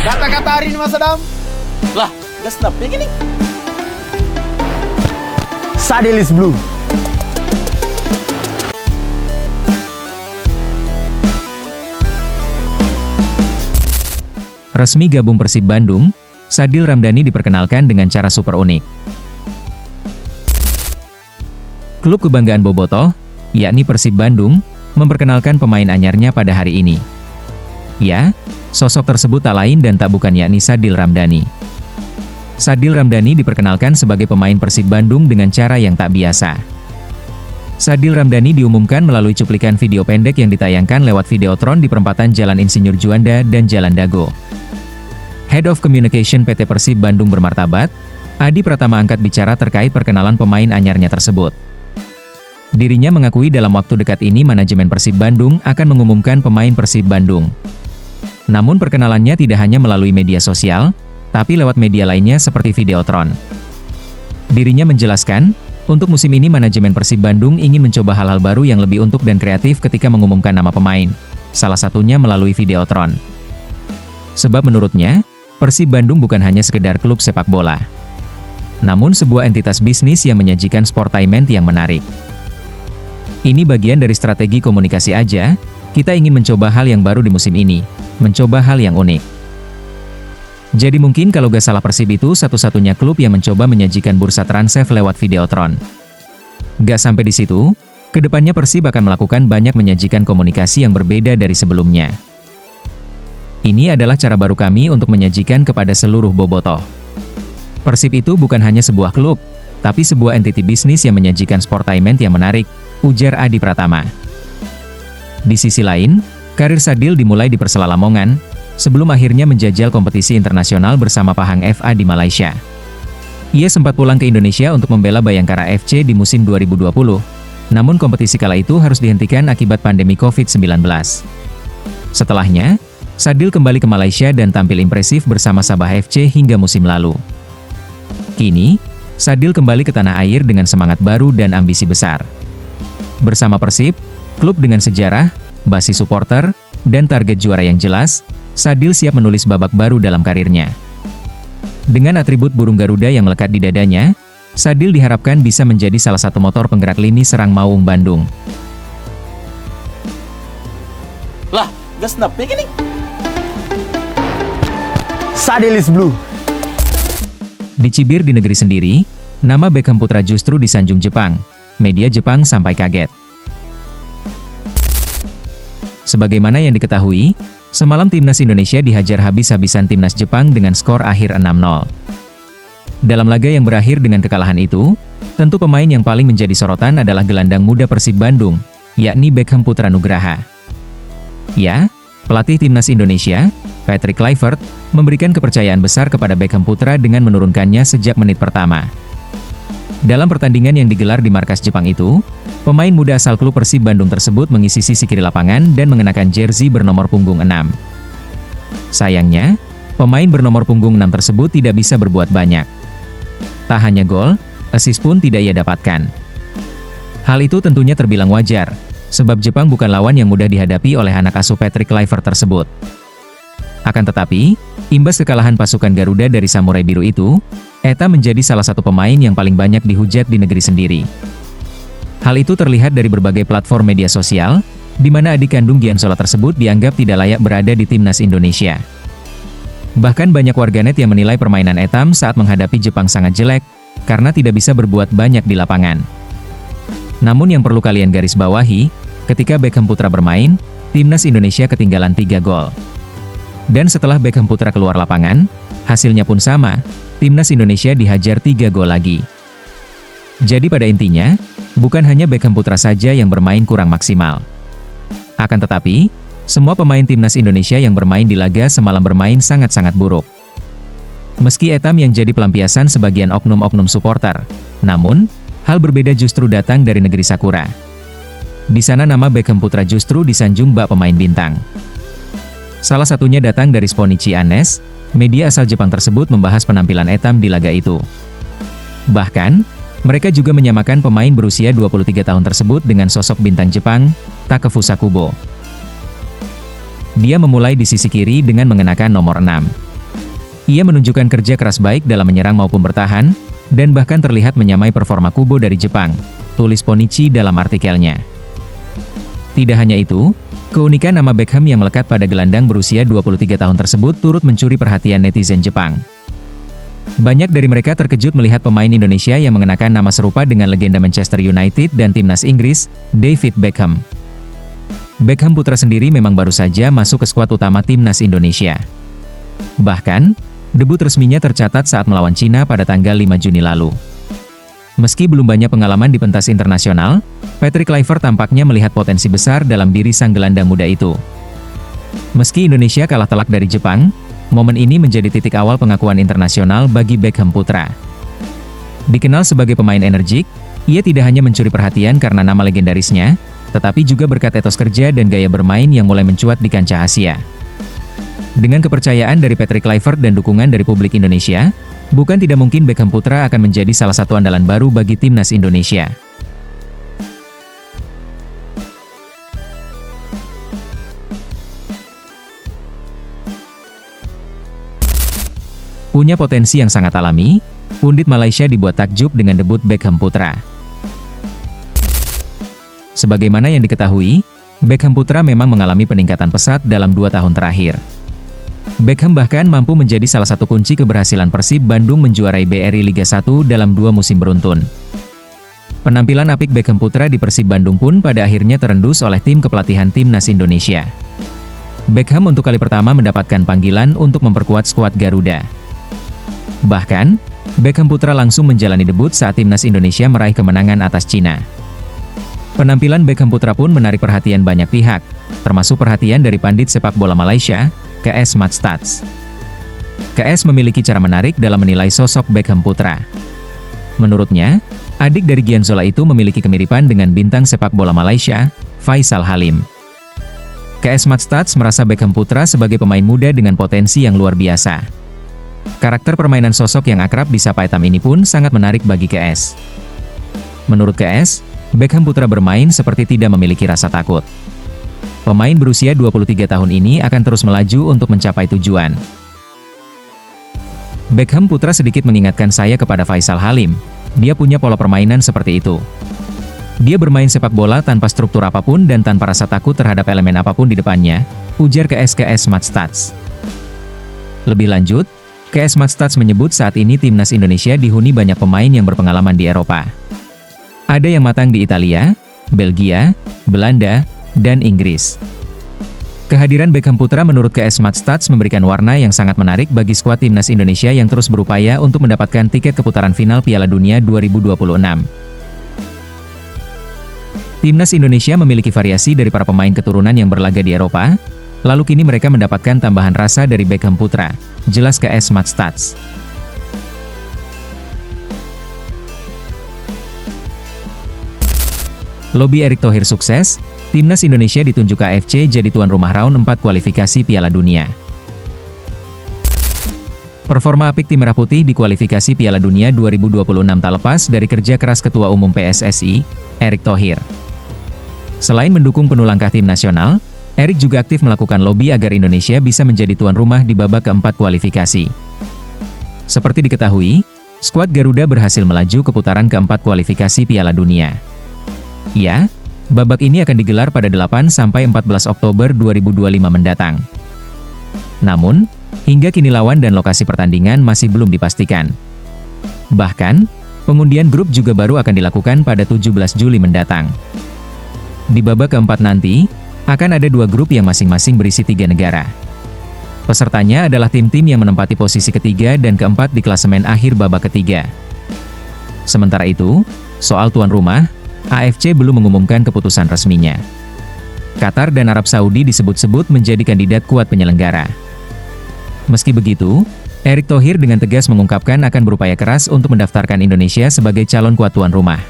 Kata-kata hari ini Mas Adam. Lah, gak snapnya gini. Sadil is blue. Resmi gabung Persib Bandung, Sadil Ramdhani diperkenalkan dengan cara super unik. Klub kebanggaan Bobotoh, yakni Persib Bandung, memperkenalkan pemain anyarnya pada hari ini. Ya, sosok tersebut tak lain dan tak bukan yakni Sadil Ramdhani. Sadil Ramdhani diperkenalkan sebagai pemain Persib Bandung dengan cara yang tak biasa. Sadil Ramdhani diumumkan melalui cuplikan video pendek yang ditayangkan lewat Videotron di perempatan Jalan Insinyur Juanda dan Jalan Dago. Head of Communication PT Persib Bandung bermartabat, Adi Pratama angkat bicara terkait perkenalan pemain anyarnya tersebut. Dirinya mengakui dalam waktu dekat ini manajemen Persib Bandung akan mengumumkan pemain Persib Bandung. Namun perkenalannya tidak hanya melalui media sosial, tapi lewat media lainnya seperti Videotron. Dirinya menjelaskan, untuk musim ini manajemen Persib Bandung ingin mencoba hal-hal baru yang lebih untuk dan kreatif ketika mengumumkan nama pemain, salah satunya melalui Videotron. Sebab menurutnya, Persib Bandung bukan hanya sekedar klub sepak bola, namun sebuah entitas bisnis yang menyajikan sportainment yang menarik. Ini bagian dari strategi komunikasi aja, kita ingin mencoba hal yang baru di musim ini, mencoba hal yang unik. Jadi mungkin kalau gak salah Persib itu satu-satunya klub yang mencoba menyajikan bursa transfer lewat Videotron. Gak sampai di situ, kedepannya Persib akan melakukan banyak menyajikan komunikasi yang berbeda dari sebelumnya. Ini adalah cara baru kami untuk menyajikan kepada seluruh Bobotoh. Persib itu bukan hanya sebuah klub, tapi sebuah entiti bisnis yang menyajikan sportainment yang menarik, ujar Adi Pratama. Di sisi lain, karir Sadil dimulai di Persela Lamongan, sebelum akhirnya menjajal kompetisi internasional bersama Pahang FA di Malaysia. Ia sempat pulang ke Indonesia untuk membela Bayangkara FC di musim 2020, namun kompetisi kala itu harus dihentikan akibat pandemi COVID-19. Setelahnya, Sadil kembali ke Malaysia dan tampil impresif bersama Sabah FC hingga musim lalu. Kini, Sadil kembali ke tanah air dengan semangat baru dan ambisi besar. Bersama Persib, klub dengan sejarah, basis supporter, dan target juara yang jelas, Sadil siap menulis babak baru dalam karirnya. Dengan atribut burung Garuda yang melekat di dadanya, Sadil diharapkan bisa menjadi salah satu motor penggerak lini serang Maung Bandung. Lah, gak snapnya gini. Sadil is blue. Dicibir di negeri sendiri, nama Beckham Putra justru disanjung Jepang. Media Jepang sampai kaget. Sebagaimana yang diketahui, semalam timnas Indonesia dihajar habis-habisan timnas Jepang dengan skor akhir 6-0. Dalam laga yang berakhir dengan kekalahan itu, tentu pemain yang paling menjadi sorotan adalah gelandang muda Persib Bandung, yakni Beckham Putra Nugraha. Ya, pelatih timnas Indonesia, Patrick Kluivert, memberikan kepercayaan besar kepada Beckham Putra dengan menurunkannya sejak menit pertama. Dalam pertandingan yang digelar di markas Jepang itu, pemain muda asal klub Persib Bandung tersebut mengisi sisi kiri lapangan dan mengenakan jersey bernomor punggung 6. Sayangnya, pemain bernomor punggung 6 tersebut tidak bisa berbuat banyak. Tak hanya gol, assist pun tidak ia dapatkan. Hal itu tentunya terbilang wajar, sebab Jepang bukan lawan yang mudah dihadapi oleh anak asuh Patrick Kluivert tersebut. Akan tetapi, imbas kekalahan pasukan Garuda dari Samurai Biru itu, Eta menjadi salah satu pemain yang paling banyak dihujat di negeri sendiri. Hal itu terlihat dari berbagai platform media sosial, di mana adik kandung Gianzola tersebut dianggap tidak layak berada di timnas Indonesia. Bahkan banyak warganet yang menilai permainan Etam saat menghadapi Jepang sangat jelek, karena tidak bisa berbuat banyak di lapangan. Namun yang perlu kalian garis bawahi, ketika Beckham Putra bermain, timnas Indonesia ketinggalan 3 gol. Dan setelah Beckham Putra keluar lapangan, hasilnya pun sama, timnas Indonesia dihajar 3 gol lagi. Jadi pada intinya, bukan hanya Beckham Putra saja yang bermain kurang maksimal. Akan tetapi, semua pemain timnas Indonesia yang bermain di laga semalam bermain sangat-sangat buruk. Meski Etam yang jadi pelampiasan sebagian oknum-oknum supporter, namun, hal berbeda justru datang dari negeri Sakura. Di sana nama Beckham Putra justru disanjung bak pemain bintang. Salah satunya datang dari Sponichi Anes, media asal Jepang tersebut membahas penampilan Etam di laga itu. Bahkan, mereka juga menyamakan pemain berusia 23 tahun tersebut dengan sosok bintang Jepang, Takefusa Kubo. Dia memulai di sisi kiri dengan mengenakan nomor 6. Ia menunjukkan kerja keras baik dalam menyerang maupun bertahan, dan bahkan terlihat menyamai performa Kubo dari Jepang, tulis Ponichi dalam artikelnya. Tidak hanya itu, keunikan nama Beckham yang melekat pada gelandang berusia 23 tahun tersebut turut mencuri perhatian netizen Jepang. Banyak dari mereka terkejut melihat pemain Indonesia yang mengenakan nama serupa dengan legenda Manchester United dan timnas Inggris, David Beckham. Beckham putra sendiri memang baru saja masuk ke skuad utama timnas Indonesia. Bahkan, debut resminya tercatat saat melawan Cina pada tanggal 5 Juni lalu. Meski belum banyak pengalaman di pentas internasional, Patrick Kluivert tampaknya melihat potensi besar dalam diri sang gelandang muda itu. Meski Indonesia kalah telak dari Jepang, momen ini menjadi titik awal pengakuan internasional bagi Beckham putra. Dikenal sebagai pemain energik, ia tidak hanya mencuri perhatian karena nama legendarisnya, tetapi juga berkat etos kerja dan gaya bermain yang mulai mencuat di kancah Asia. Dengan kepercayaan dari Patrick Kluivert dan dukungan dari publik Indonesia, bukan tidak mungkin Beckham putra akan menjadi salah satu andalan baru bagi timnas Indonesia. Punya potensi yang sangat alami, pundit Malaysia dibuat takjub dengan debut Beckham putra. Sebagaimana yang diketahui, Beckham putra memang mengalami peningkatan pesat dalam 2 tahun terakhir. Beckham bahkan mampu menjadi salah satu kunci keberhasilan Persib Bandung menjuarai BRI Liga 1 dalam 2 musim beruntun. Penampilan apik Beckham putra di Persib Bandung pun pada akhirnya terendus oleh tim kepelatihan timnas Indonesia. Beckham untuk kali pertama mendapatkan panggilan untuk memperkuat skuad Garuda. Bahkan, Beckham putra langsung menjalani debut saat timnas Indonesia meraih kemenangan atas Cina. Penampilan Beckham putra pun menarik perhatian banyak pihak, termasuk perhatian dari pandit sepak bola Malaysia, KS Matstats. KS memiliki cara menarik dalam menilai sosok Beckham putra. Menurutnya, adik dari Gianzola itu memiliki kemiripan dengan bintang sepak bola Malaysia, Faisal Halim. KS Matstats merasa Beckham putra sebagai pemain muda dengan potensi yang luar biasa. Karakter permainan sosok yang akrab disapa Etam ini pun sangat menarik bagi KS. Menurut KS, Beckham putra bermain seperti tidak memiliki rasa takut. Pemain berusia 23 tahun ini akan terus melaju untuk mencapai tujuan. Beckham putra sedikit mengingatkan saya kepada Faisal Halim. Dia punya pola permainan seperti itu. Dia bermain sepak bola tanpa struktur apapun dan tanpa rasa takut terhadap elemen apapun di depannya, ujar KS Matstats. Lebih lanjut, KS Matstats menyebut saat ini timnas Indonesia dihuni banyak pemain yang berpengalaman di Eropa. Ada yang matang di Italia, Belgia, Belanda, dan Inggris. Kehadiran Beckham putra menurut KS Matstats memberikan warna yang sangat menarik bagi skuad timnas Indonesia yang terus berupaya untuk mendapatkan tiket ke putaran final Piala Dunia 2026. Timnas Indonesia memiliki variasi dari para pemain keturunan yang berlaga di Eropa, lalu kini mereka mendapatkan tambahan rasa dari Beckham putra, jelas KS Matstats. Lobby Erick Thohir sukses, timnas Indonesia ditunjuk AFC jadi tuan rumah round 4 kualifikasi Piala Dunia. Performa apik tim Merah Putih di kualifikasi Piala Dunia 2026 tak lepas dari kerja keras Ketua Umum PSSI, Erick Thohir. Selain mendukung penuh langkah tim nasional, Erick juga aktif melakukan lobi agar Indonesia bisa menjadi tuan rumah di babak keempat kualifikasi. Seperti diketahui, skuad Garuda berhasil melaju ke putaran keempat kualifikasi Piala Dunia. Ya, babak ini akan digelar pada 8–14 Oktober 2025 mendatang. Namun, hingga kini lawan dan lokasi pertandingan masih belum dipastikan. Bahkan, pengundian grup juga baru akan dilakukan pada 17 Juli mendatang. Di babak keempat nanti, akan ada 2 grup yang masing-masing berisi 3 negara. Pesertanya adalah tim-tim yang menempati posisi ketiga dan keempat di klasemen akhir babak ketiga. Sementara itu, soal tuan rumah, AFC belum mengumumkan keputusan resminya. Qatar dan Arab Saudi disebut-sebut menjadi kandidat kuat penyelenggara. Meski begitu, Erick Thohir dengan tegas mengungkapkan akan berupaya keras untuk mendaftarkan Indonesia sebagai calon kuat tuan rumah.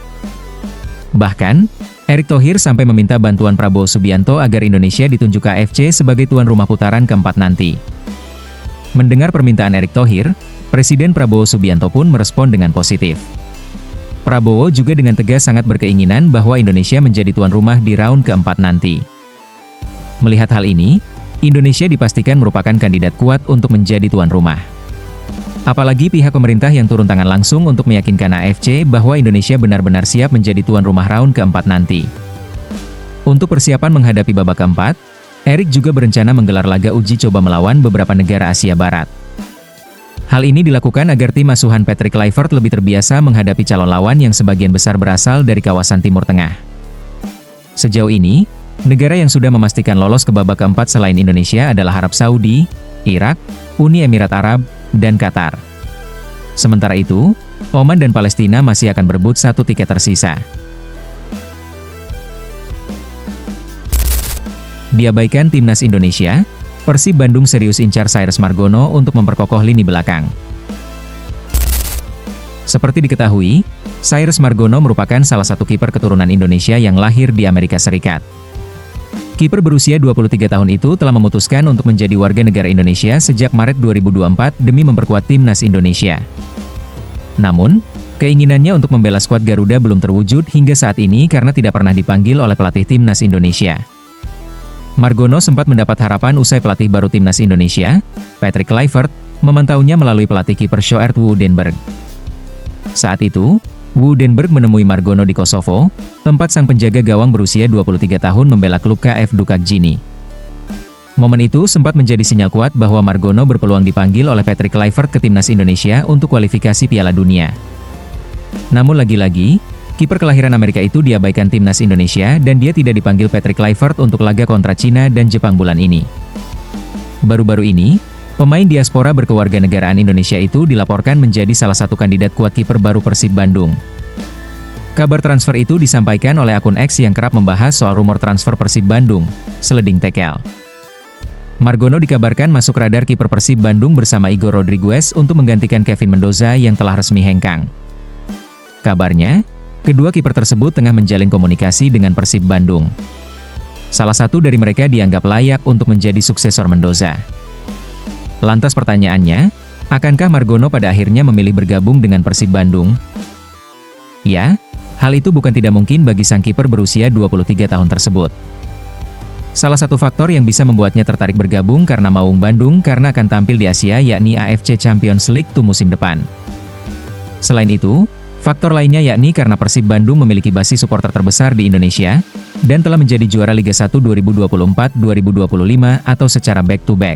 Bahkan, Erick Thohir sampai meminta bantuan Prabowo Subianto agar Indonesia ditunjuk AFC sebagai tuan rumah putaran keempat nanti. Mendengar permintaan Erick Thohir, Presiden Prabowo Subianto pun merespon dengan positif. Prabowo juga dengan tegas sangat berkeinginan bahwa Indonesia menjadi tuan rumah di round keempat nanti. Melihat hal ini, Indonesia dipastikan merupakan kandidat kuat untuk menjadi tuan rumah. Apalagi pihak pemerintah yang turun tangan langsung untuk meyakinkan AFC bahwa Indonesia benar-benar siap menjadi tuan rumah round keempat nanti. Untuk persiapan menghadapi babak keempat, Erik juga berencana menggelar laga uji coba melawan beberapa negara Asia Barat. Hal ini dilakukan agar tim asuhan Patrick Kluivert lebih terbiasa menghadapi calon lawan yang sebagian besar berasal dari kawasan Timur Tengah. Sejauh ini, negara yang sudah memastikan lolos ke babak keempat selain Indonesia adalah Arab Saudi, Irak, Uni Emirat Arab, dan Qatar. Sementara itu, Oman dan Palestina masih akan berebut satu tiket tersisa. Diabaikan timnas Indonesia, Persib Bandung serius incar Cyrus Margono untuk memperkokoh lini belakang. Seperti diketahui, Cyrus Margono merupakan salah satu kiper keturunan Indonesia yang lahir di Amerika Serikat. Kiper berusia 23 tahun itu telah memutuskan untuk menjadi warga negara Indonesia sejak Maret 2024 demi memperkuat timnas Indonesia. Namun, keinginannya untuk membela skuad Garuda belum terwujud hingga saat ini karena tidak pernah dipanggil oleh pelatih timnas Indonesia. Margono sempat mendapat harapan usai pelatih baru timnas Indonesia, Patrick Kluivert, memantaunya melalui pelatih kiper Sjoerd Woudenberg. Saat itu, Woudenberg menemui Margono di Kosovo, tempat sang penjaga gawang berusia 23 tahun membela klub KF Dukak Jini. Momen itu sempat menjadi sinyal kuat bahwa Margono berpeluang dipanggil oleh Patrick Kluivert ke timnas Indonesia untuk kualifikasi Piala Dunia. Namun lagi-lagi, kiper kelahiran Amerika itu diabaikan timnas Indonesia dan dia tidak dipanggil Patrick Kluivert untuk laga kontra Cina dan Jepang bulan ini. Baru-baru ini, pemain diaspora berkewarganegaraan Indonesia itu dilaporkan menjadi salah satu kandidat kuat kiper baru Persib Bandung. Kabar transfer itu disampaikan oleh akun X yang kerap membahas soal rumor transfer Persib Bandung, Seleding Tekel. Margono dikabarkan masuk radar kiper Persib Bandung bersama Igor Rodriguez untuk menggantikan Kevin Mendoza yang telah resmi hengkang. Kabarnya, kedua kiper tersebut tengah menjalin komunikasi dengan Persib Bandung. Salah satu dari mereka dianggap layak untuk menjadi suksesor Mendoza. Lantas pertanyaannya, akankah Margono pada akhirnya memilih bergabung dengan Persib Bandung? Ya, hal itu bukan tidak mungkin bagi sang kiper berusia 23 tahun tersebut. Salah satu faktor yang bisa membuatnya tertarik bergabung karena Maung Bandung karena akan tampil di Asia yakni AFC Champions League 2 musim depan. Selain itu, faktor lainnya yakni karena Persib Bandung memiliki basis supporter terbesar di Indonesia, dan telah menjadi juara Liga 1 2024-2025 atau secara back-to-back.